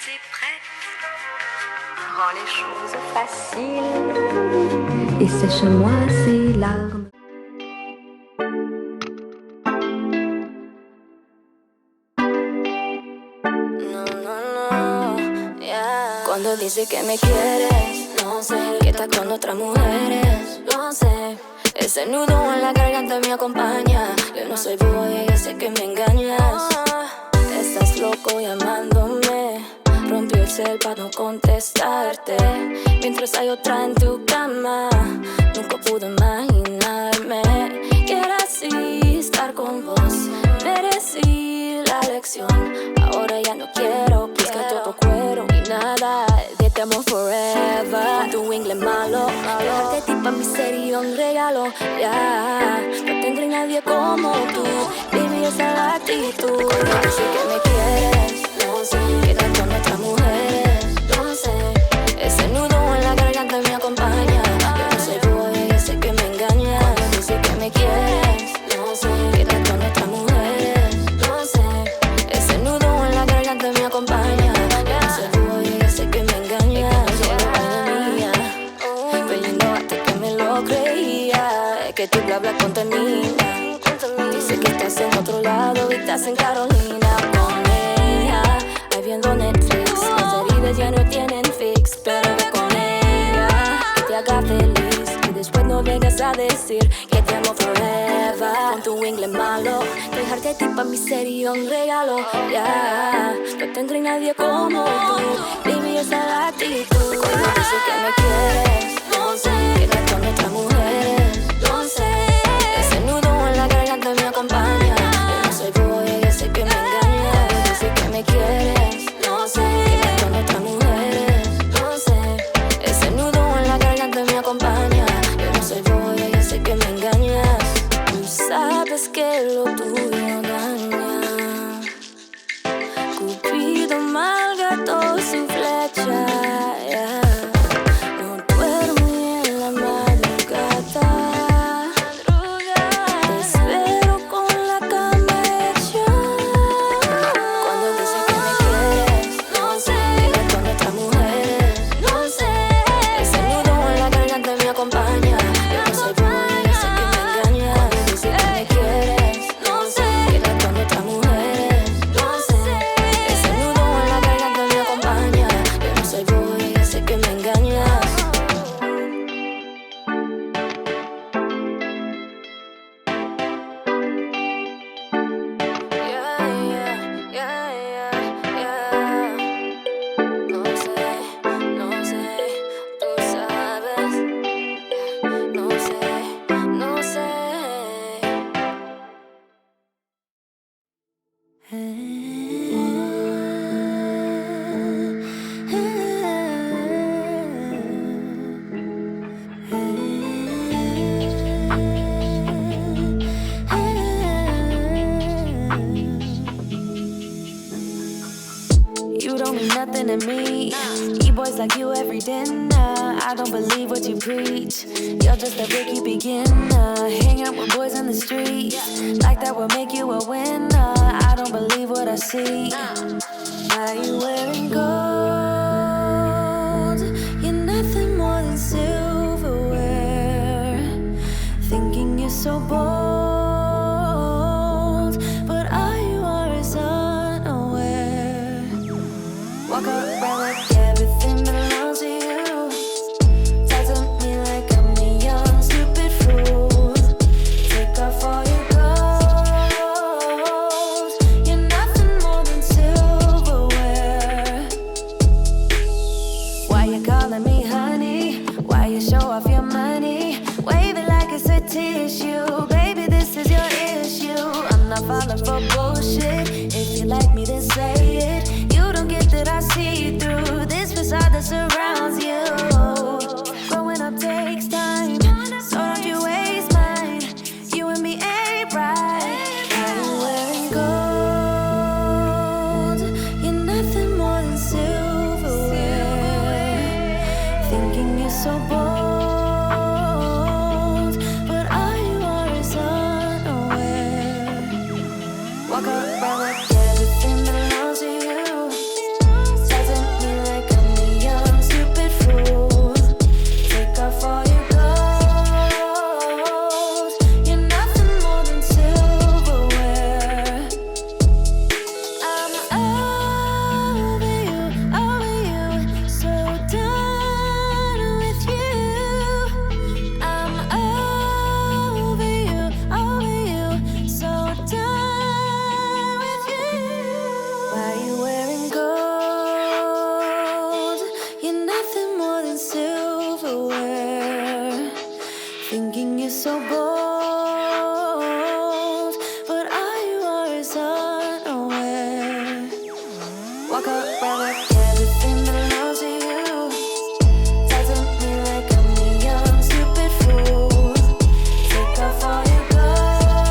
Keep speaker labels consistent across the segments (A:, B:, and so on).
A: et prête. Rends les choses faciles et sèche-moi ces larmes.
B: Cuando dice que me quieres, no sé, que estás con otras mujeres, no sé. Ese nudo en la garganta me acompaña. Yo no soy boy, yo sé que me engañas. Estás loco llamándome. Rompió el cel para no contestarte. Mientras hay otra en tu cama, nunca pude imaginarme que era así estar con vos. Merecí la lección, ahora ya no quiero. Busca todo cuero y nada de te amo forever. Con tu inglés malo, dejarte de ti pa' mi sería un regalo. Ya, no tendré nadie como tú. Baby, esa es la actitud. Cuando dices que me quieres, no sé, que estás con otras mujeres, no sé. Ese nudo en la garganta me acompaña. Yo no soy boy, yo sé que me engañas. Cuando dices que me quieres, no sé, que estás con otras mujeres, no sé. Ese nudo en la garganta me acompaña. Yo no soy boy, yo sé que me engañas. Es que no solo vaina mía, peleando hasta que me lo creía. Es que tu bla bla contamina. Dice que estás en otro lado y estás en Carolina con ella, ahí viendo Netflix. Las heridas ya no tienen fix, pero ve con ella, que te haga feliz. Y después no vengas a decir que te amo forever. Con tu inglés malo, dejarte de ti pa' mi sería un regalo. Ya, no tendré nadie como tú. Baby, esa es la actitud. Cuando dices que me quieres, no sé, que estás con otras mujeres, no sé. Ese nudo en la garganta me acompaña. Yo no soy boy, yo sé que me engañas. Dice que me quieres, no sé, que estás con otras mujeres, no sé. Ese nudo en la garganta me acompaña. Yo no soy boy, yo sé que me engañas. Tú sabes que lo tuyo daña. Cupido malgató su flecha, yeah. No duermo ni en la madrugada. Te espero con la cama hecha. Cuando dices que me quieres, no sé, que estás con otras mujeres, no sé. Ese nudo en la garganta me acompaña. Yo no soy boy, yo sé que me engañas. Cuando dices que me quieres, no sé, que estás con otras mujeres, no sé. Ese nudo en la garganta me acompaña. Yo no soy boy, yo sé que me engañas. No sé, tú sabes. No sé. You don't mean nothing to me. E-boys like you every dinner. I don't believe what you preach. You're just a rookie beginner. Hang out with boys in the streets. Like that will make you a winner. I don't believe what I see. Why you wearing gold? You're nothing more than silverware. Thinking you're so bold, but all you are is unaware. Walk around like everything belongs to you. Talk to me like I'm a young stupid fool. Take off all your clothes. You're nothing more than silverware. walk around with everything belongs to you. Talk to me like I'm a young stupid fool. Take off all your clothes.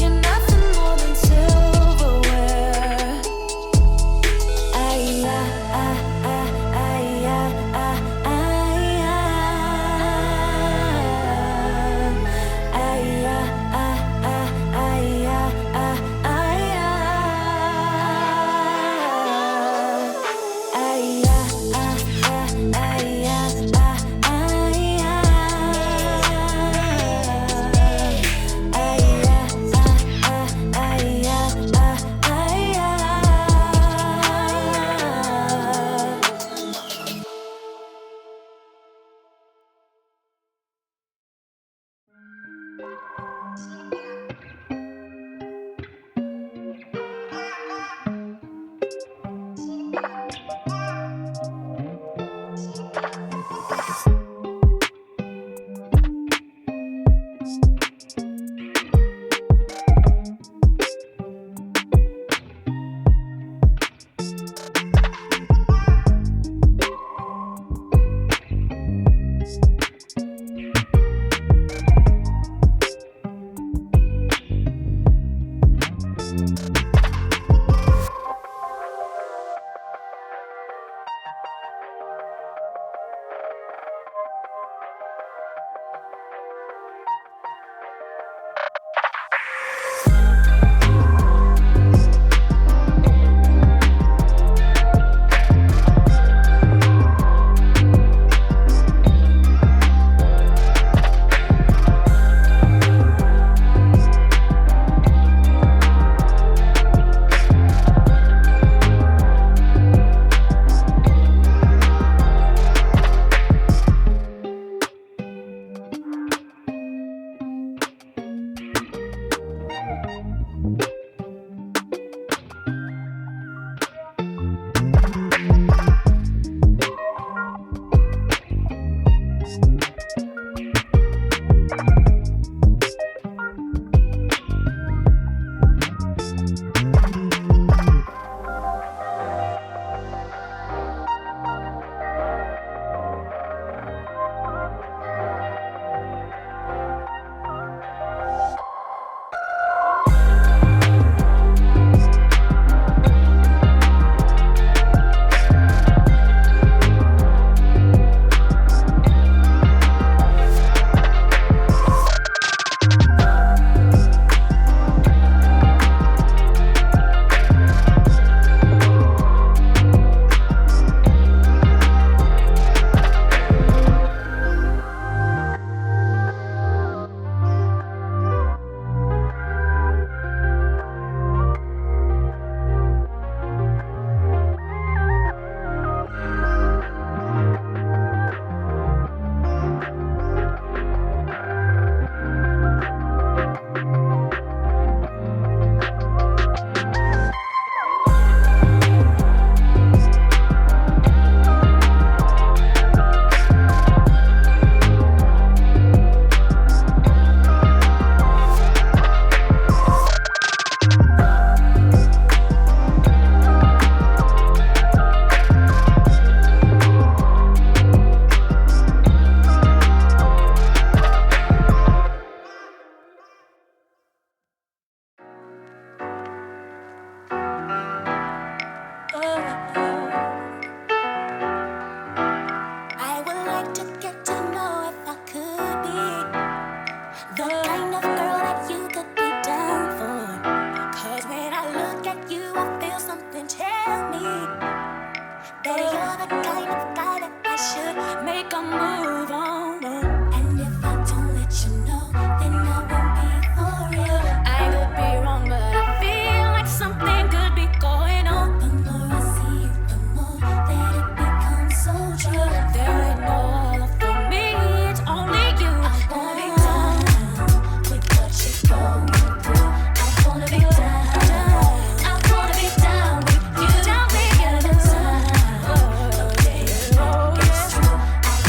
B: You're nothing more than silverware.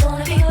C: Wanna be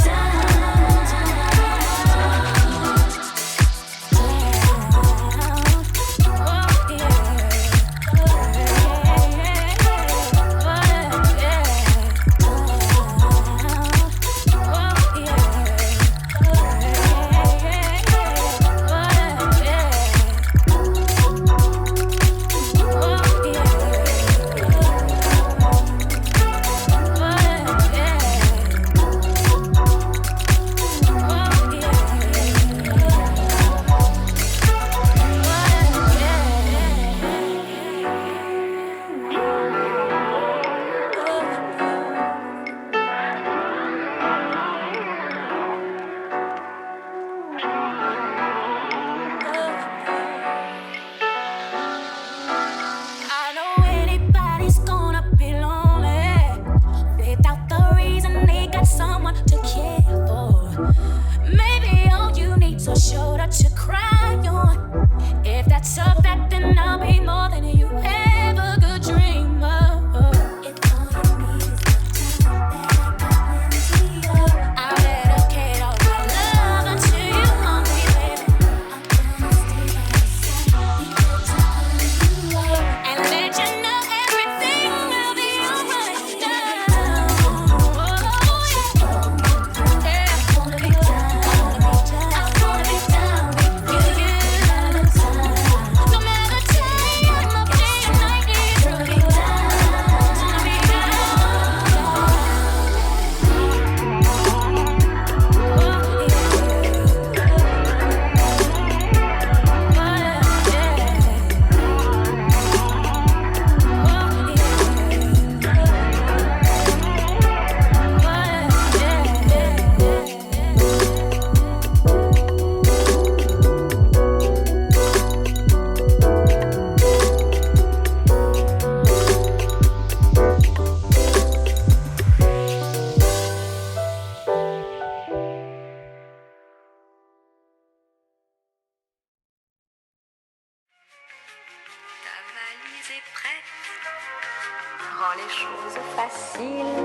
A: Rend les choses faciles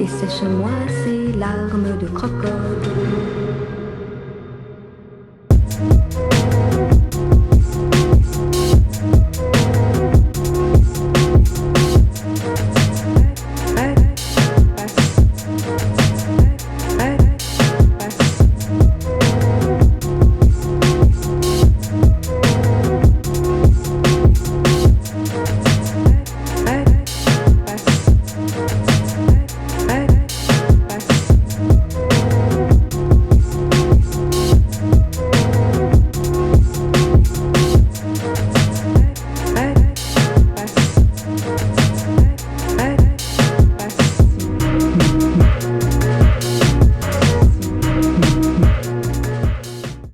A: et sèche-moi ces larmes de crocodile.